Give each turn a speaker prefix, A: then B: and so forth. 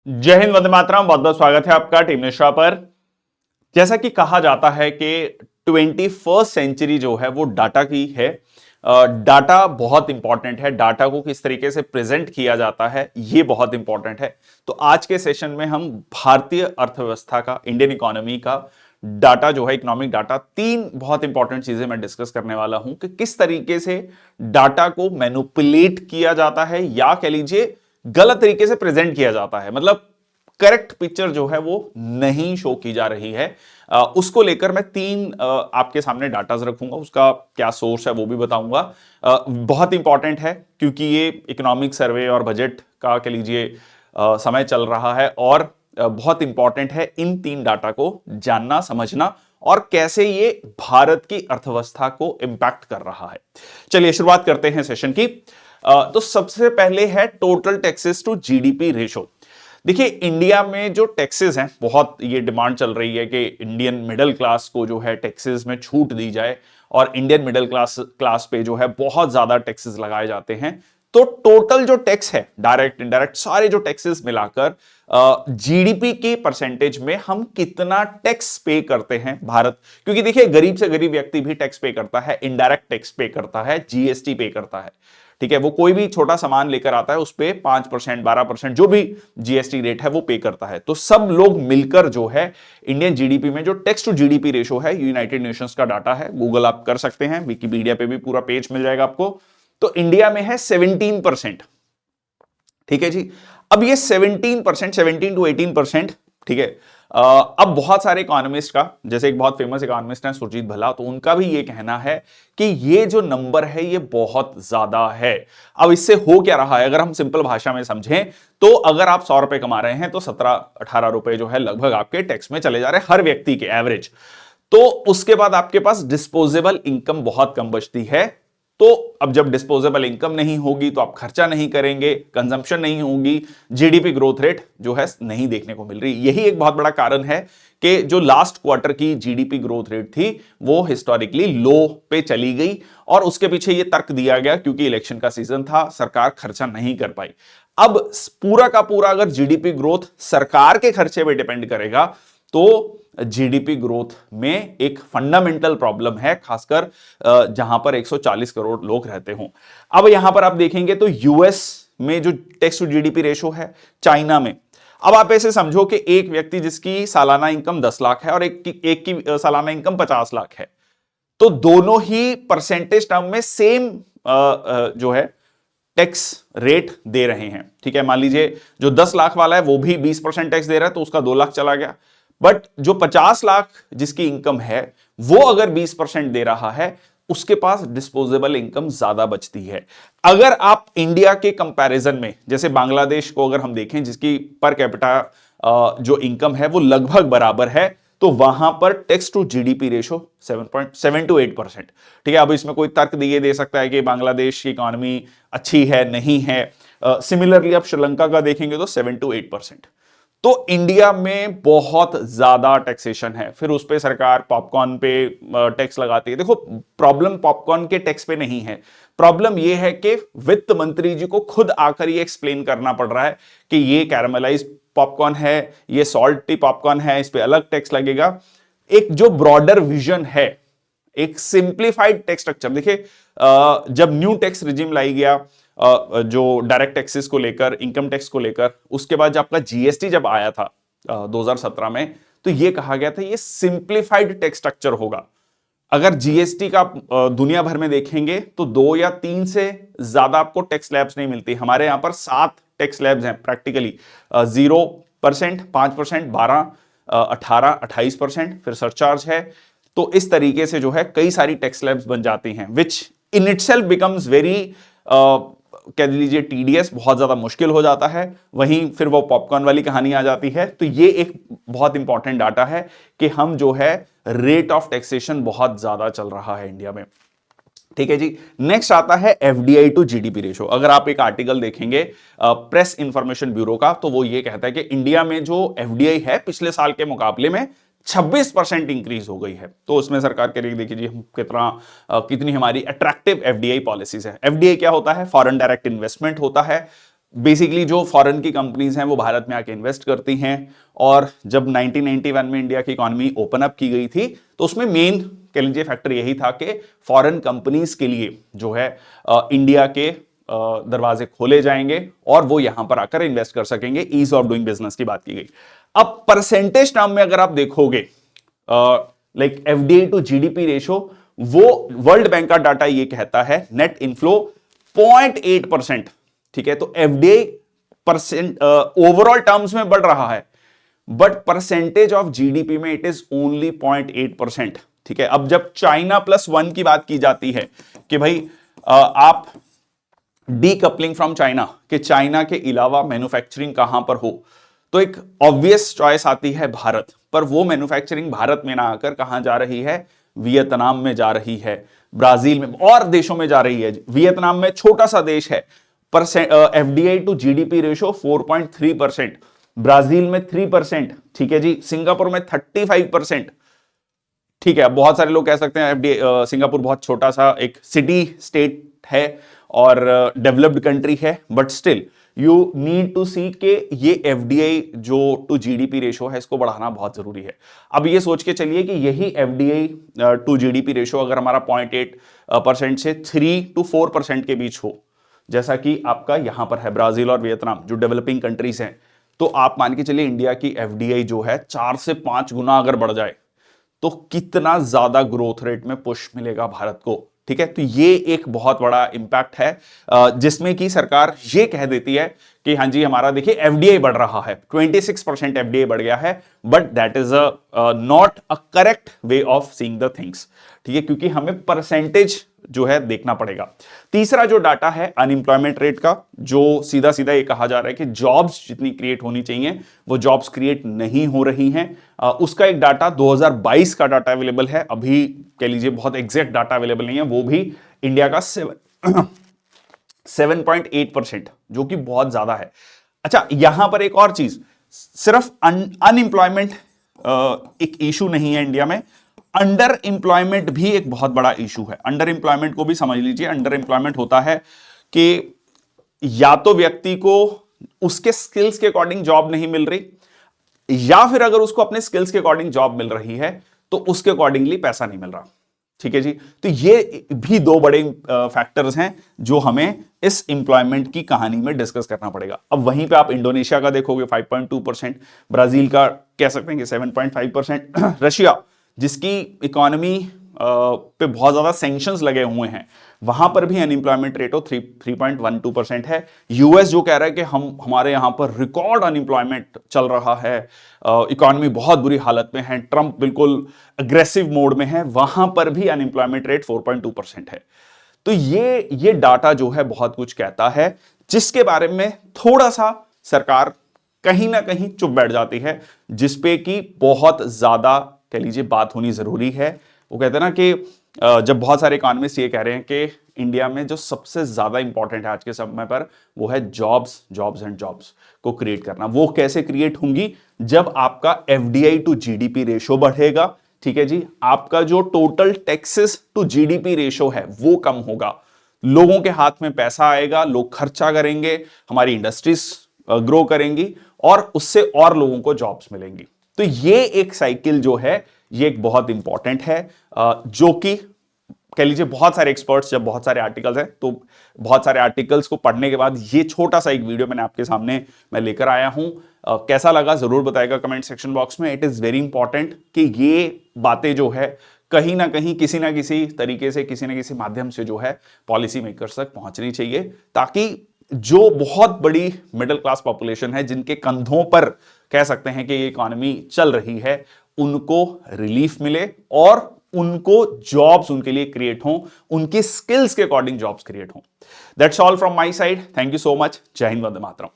A: जय हिंद, वंदे मातरम। बहुत बहुत स्वागत है आपका टीम निश्रा पर। जैसा कि कहा जाता है कि 21st सेंचुरी जो है वो डाटा की है। डाटा बहुत इंपॉर्टेंट है। डाटा को किस तरीके से प्रेजेंट किया जाता है ये बहुत इंपॉर्टेंट है। तो आज के सेशन में हम भारतीय अर्थव्यवस्था का, इंडियन इकोनॉमी का डाटा जो है, इकोनॉमिक डाटा, तीन बहुत इंपॉर्टेंट चीजें मैं डिस्कस करने वाला हूं कि किस तरीके से डाटा को मैनिपुलेट किया जाता है या कह लीजिए गलत तरीके से प्रेजेंट किया जाता है। मतलब करेक्ट पिक्चर जो है वो नहीं शो की जा रही है। उसको लेकर मैं तीन आपके सामने डाटाज रखूंगा, उसका क्या सोर्स है वो भी बताऊंगा। बहुत इंपॉर्टेंट है क्योंकि ये इकोनॉमिक सर्वे और बजट का कह लीजिए समय चल रहा है और बहुत इंपॉर्टेंट है इन तीन डाटा को जानना, समझना और कैसे ये भारत की अर्थव्यवस्था को इंपैक्ट कर रहा है। चलिए शुरुआत करते हैं सेशन की। तो सबसे पहले है total taxes to GDP ratio. देखिए इंडिया में जो टैक्सेस हैं, बहुत ये डिमांड चल रही है कि इंडियन मिडिल क्लास को जो है टैक्सेस में छूट दी जाए और इंडियन मिडिल क्लास पे जो है बहुत ज्यादा टैक्सेस लगाए जाते हैं। तो टोटल जो टैक्स है, डायरेक्ट इनडायरेक्ट सारे जो टैक्सेस मिलाकर जीडीपी के परसेंटेज में हम कितना टैक्स पे करते हैं भारत। क्योंकि देखिए गरीब से गरीब व्यक्ति भी टैक्स पे करता है, इनडायरेक्ट टैक्स पे करता है, जीएसटी पे करता है। ठीक है, वो कोई भी छोटा सामान लेकर आता है उस पर 5%, 12% जो भी जीएसटी रेट है वो पे करता है। तो सब लोग मिलकर जो है इंडियन जीडीपी में जो टैक्स टू जीडीपी रेशो है, यूनाइटेड नेशंस का डाटा है, गूगल आप कर सकते हैं, विकिपीडिया पे भी पूरा पेज मिल जाएगा आपको। तो इंडिया में है 17%। ठीक है जी। अब ये 17%, 17 to 18%, ठीक है। अब बहुत सारे इकोनॉमिस्ट का, जैसे एक बहुत फेमस इकोनॉमिस्ट है सुरजीत भल्ला, तो उनका भी ये कहना है कि ये जो नंबर है ये बहुत ज्यादा है। अब इससे हो क्या रहा है, अगर हम सिंपल भाषा में समझें तो अगर आप 100 रुपए कमा रहे हैं तो 17-18 रुपए जो है लगभग आपके टैक्स में चले जा रहे हैं हर व्यक्ति के एवरेज। तो उसके बाद आपके पास डिस्पोजेबल इनकम बहुत कम बचती है। तो अब जब डिस्पोजेबल इनकम नहीं होगी तो आप खर्चा नहीं करेंगे, कंजम्पशन नहीं होगी, जीडीपी ग्रोथ रेट जो है नहीं देखने को मिल रही। यही एक बहुत बड़ा कारण है कि जो लास्ट क्वार्टर की जीडीपी ग्रोथ रेट थी वो हिस्टोरिकली लो पे चली गई और उसके पीछे ये तर्क दिया गया क्योंकि इलेक्शन का सीजन था, सरकार खर्चा नहीं कर पाई। अब पूरा का पूरा अगर जीडीपी ग्रोथ सरकार के खर्चे पे डिपेंड करेगा तो जीडीपी ग्रोथ में एक फंडामेंटल प्रॉब्लम है, खासकर जहां पर 140 करोड़ लोग रहते हों। अब यहां पर आप देखेंगे तो यूएस में जो टैक्स टू जीडीपी रेशो है, चाइना में, अब आप ऐसे समझो कि एक व्यक्ति जिसकी सालाना इनकम 10 लाख है और एक की सालाना इनकम 50 लाख है, तो दोनों ही परसेंटेज टर्म में सेम जो है टैक्स रेट दे रहे हैं। ठीक है, मान लीजिए जो 10 लाख वाला है वो भी 20% टैक्स दे रहा है तो उसका 2 लाख चला गया। बट जो 50 लाख जिसकी इनकम है वो अगर 20% दे रहा है, उसके पास डिस्पोजेबल इनकम ज्यादा बचती है। अगर आप इंडिया के कंपैरिजन में, जैसे बांग्लादेश को अगर हम देखें जिसकी पर कैपिटा जो इनकम है वो लगभग बराबर है, तो वहां पर tax to GDP ratio 7.7 to 8%। ठीक है, अब इसमें कोई तर्क दिए दे सकता है कि बांग्लादेश की इकोनॉमी अच्छी है, नहीं है। सिमिलरली आप श्रीलंका का देखेंगे तो 7 to 8%। तो इंडिया में बहुत ज्यादा टैक्सेशन है, फिर उस पे सरकार पॉपकॉर्न पे टैक्स लगाती है। देखो प्रॉब्लम पॉपकॉर्न के टैक्स पे नहीं है, प्रॉब्लम यह है कि वित्त मंत्री जी को खुद आकर ये एक्सप्लेन करना पड़ रहा है कि ये कैरामलाइज पॉपकॉर्न है, ये सॉल्टी पॉपकॉर्न है, इस पे अलग टैक्स लगेगा। एक जो ब्रॉडर विजन है, एक सिंप्लीफाइड टैक्स स्ट्रक्चर, देखिए जब न्यू टैक्स रिजिम लाई गया जो डायरेक्ट टैक्सेस को लेकर, इनकम टैक्स को लेकर, उसके बाद जब आपका जीएसटी जब आया था 2017 में, तो यह कहा गया था ये सिंप्लीफाइड टैक्स स्ट्रक्चर होगा। अगर जीएसटी का दुनिया भर में देखेंगे तो 2 या 3 से ज्यादा आपको टैक्स स्लैब्स नहीं मिलती। हमारे यहां पर 7 टैक्स स्लैब्स हैं प्रैक्टिकली, 0%, 5%, 12, 18, 28%, फिर सरचार्ज है। तो इस तरीके से जो है कई सारी टैक्स स्लैब्स बन जाती हैं, विच इन इटसेल्फ बिकम्स वेरी कह लीजिए टीडीएस, बहुत ज्यादा मुश्किल हो जाता है। वहीं फिर वो पॉपकॉर्न वाली कहानी आ जाती है। तो ये एक बहुत इंपॉर्टेंट डाटा है कि हम जो है रेट ऑफ टैक्सेशन बहुत ज्यादा चल रहा है इंडिया में। ठीक है जी। नेक्स्ट आता है एफडीआई टू जीडीपी रेशो। अगर आप एक आर्टिकल देखेंगे प्रेस इंफॉर्मेशन ब्यूरो का, तो वो ये कहता है कि इंडिया में जो एफडीआई है पिछले साल के मुकाबले में 26% इंक्रीज हो गई है। तो उसमें सरकार कह रही है, देखिए जी हम कितनी हमारी अट्रैक्टिव एफडीआई पॉलिसीज है। एफडीआई क्या होता है? फॉरेन डायरेक्ट इन्वेस्टमेंट होता है। बेसिकली जो फॉरेन की कंपनीज हैं वो भारत में आके इन्वेस्ट करती हैं। और जब 1991 में इंडिया की इकोनॉमी ओपन अप की गई थी तो उसमें मेन कह लीजिए फैक्टर यही था कि फॉरेन कंपनीज के लिए जो है इंडिया के दरवाजे खोले जाएंगे और वो यहां पर आकर इन्वेस्ट कर सकेंगे। ईज ऑफ डूइंग बिजनेस की बात की गई। अब परसेंटेज टर्म में अगर आप देखोगे like FDI to GDP ratio, वो वर्ल्ड बैंक का डाटा ये कहता है नेट इनफ्लो 0.8%। ठीक है, तो एफडीआई परसेंट ओवरऑल टर्म्स में बढ़ रहा है बट परसेंटेज ऑफ जीडीपी में इट इज ओनली 0.8%। ठीक है, अब जब चाइना +1 की बात की जाती है कि भाई आप डीकपलिंग फ्रॉम चाइना, कि चाइना के अलावा मैन्युफैक्चरिंग कहां पर हो, तो एक ऑब्वियस चॉइस आती है भारत। पर वो मैन्युफैक्चरिंग भारत में ना आकर कहां जा रही है, वियतनाम में जा रही है, ब्राजील में और देशों में जा रही है। वियतनाम में छोटा सा देश है, FDI to GDP ratio 4.3%, Brazil में 3%। ठीक है जी, सिंगापुर में 35%। ठीक है, बहुत सारे लोग कह सकते हैं एफडीआई सिंगापुर बहुत छोटा सा एक सिटी स्टेट है और डेवलप्ड कंट्री है, but still you need to see के ये एफडीआई जो टू जीडीपी रेशो है इसको बढ़ाना बहुत जरूरी है। अब ये सोच के चलिए कि यही एफडीआई टू जीडीपी रेशो अगर हमारा 0.8% से 3 to 4% के बीच हो, जैसा कि आपका यहां पर है ब्राजील और वियतनाम जो डेवलपिंग कंट्रीज हैं, तो आप मान के चलिए इंडिया की एफडीआई जो है 4 से 5 गुना अगर बढ़ जाए तो कितना ज्यादा ग्रोथ रेट में पुश मिलेगा भारत को। ठीक है, तो ये एक बहुत बड़ा इंपैक्ट है जिसमें कि सरकार ये कह देती है कि हाँ जी हमारा देखिए एफडीआई बढ़ रहा है, 26% एफडीआई बढ़ गया है, but that is not a correct way of seeing the things. ठीक है, क्योंकि हमें परसेंटेज जो है देखना पड़ेगा। तीसरा जो डाटा है अनएम्प्लॉयमेंट रेट का, जो सीधा सीधा ये कहा जा रहा है कि जॉब्स जितनी क्रिएट होनी चाहिए वो जॉब्स क्रिएट नहीं हो रही हैं। उसका एक डाटा 2022 का डाटा अवेलेबल है, अभी कह लीजिए बहुत एग्जैक्ट डाटा अवेलेबल नहीं है, वो भी इंडिया का 7.8%, जो कि बहुत ज्यादा है। अच्छा, यहां पर एक और चीज, सिर्फ अनएम्प्लॉयमेंट एक इशू नहीं है इंडिया में, अंडर एम्प्लॉयमेंट भी एक बहुत बड़ा इशू है। अंडर एम्प्लॉयमेंट को भी समझ लीजिए। अंडर एम्प्लॉयमेंट होता है कि या तो व्यक्ति को उसके स्किल्स के अकॉर्डिंग जॉब नहीं मिल रही, या फिर अगर उसको अपने स्किल्स के अकॉर्डिंग जॉब मिल रही है तो उसके अकॉर्डिंगली पैसा नहीं मिल रहा। ठीक है जी, तो ये भी दो बड़े फैक्टर्स हैं जो हमें इस एम्प्लॉयमेंट की कहानी में डिस्कस करना पड़ेगा। अब वहीं पे आप इंडोनेशिया का देखोगे 5.2%, ब्राजील का कह सकते हैं कि 7.5%, रशिया जिसकी इकोनॉमी पे बहुत ज्यादा सैंक्शंस लगे हुए हैं, वहां पर भी अनएम्प्लॉयमेंट रेट 3.12% है। यूएस जो कह रहा है कि हमारे यहां पर रिकॉर्ड अनएम्प्लॉयमेंट चल रहा है, इकोनॉमी बहुत बुरी हालत में है, ट्रंप बिल्कुल अग्रेसिव मोड में है, वहां पर भी अनएम्प्लॉयमेंट रेट 4.2% है। तो ये डाटा जो है बहुत कुछ कहता है, जिसके बारे में थोड़ा सा सरकार कहीं ना कहीं चुप बैठ जाती है, जिसपे कि बहुत ज्यादा कह लीजिए बात होनी जरूरी है। वो कहते हैं ना कि जब बहुत सारे इकोनॉमिस्ट ये कह रहे हैं कि इंडिया में जो सबसे ज्यादा इंपॉर्टेंट है आज के समय पर वो है जॉब्स, जॉब्स एंड जॉब्स को क्रिएट करना। वो कैसे क्रिएट होंगी, जब आपका एफडीआई टू जीडीपी रेशो बढ़ेगा। ठीक है जी, आपका जो total taxes to GDP ratio है वो कम होगा, लोगों के हाथ में पैसा आएगा, लोग खर्चा करेंगे, हमारी इंडस्ट्रीज ग्रो करेंगी और उससे और लोगों को जॉब्स मिलेंगी। तो ये एक साइकिल जो है ये एक बहुत इंपॉर्टेंट है, जो कि कह लीजिए बहुत सारे एक्सपर्ट्स, जब बहुत सारे आर्टिकल्स हैं तो बहुत सारे आर्टिकल्स को पढ़ने के बाद ये छोटा सा एक वीडियो मैंने आपके सामने मैं लेकर आया हूं। कैसा लगा जरूर बताएगा कमेंट सेक्शन बॉक्स में। इट इज वेरी इंपॉर्टेंट कि ये बातें जो है कहीं ना कहीं किसी ना किसी तरीके से, किसी ना किसी माध्यम से जो है पॉलिसी मेकर्स तक पहुंचनी चाहिए, ताकि जो बहुत बड़ी मिडिल क्लास पॉपुलेशन है जिनके कंधों पर कह सकते हैं कि ये इकोनॉमी चल रही है, उनको रिलीफ मिले और उनको जॉब्स उनके लिए क्रिएट हों, उनकी स्किल्स के अकॉर्डिंग जॉब्स क्रिएट हों। That's all from my side. Thank you so much. जय हिंद, वंदे मातरम।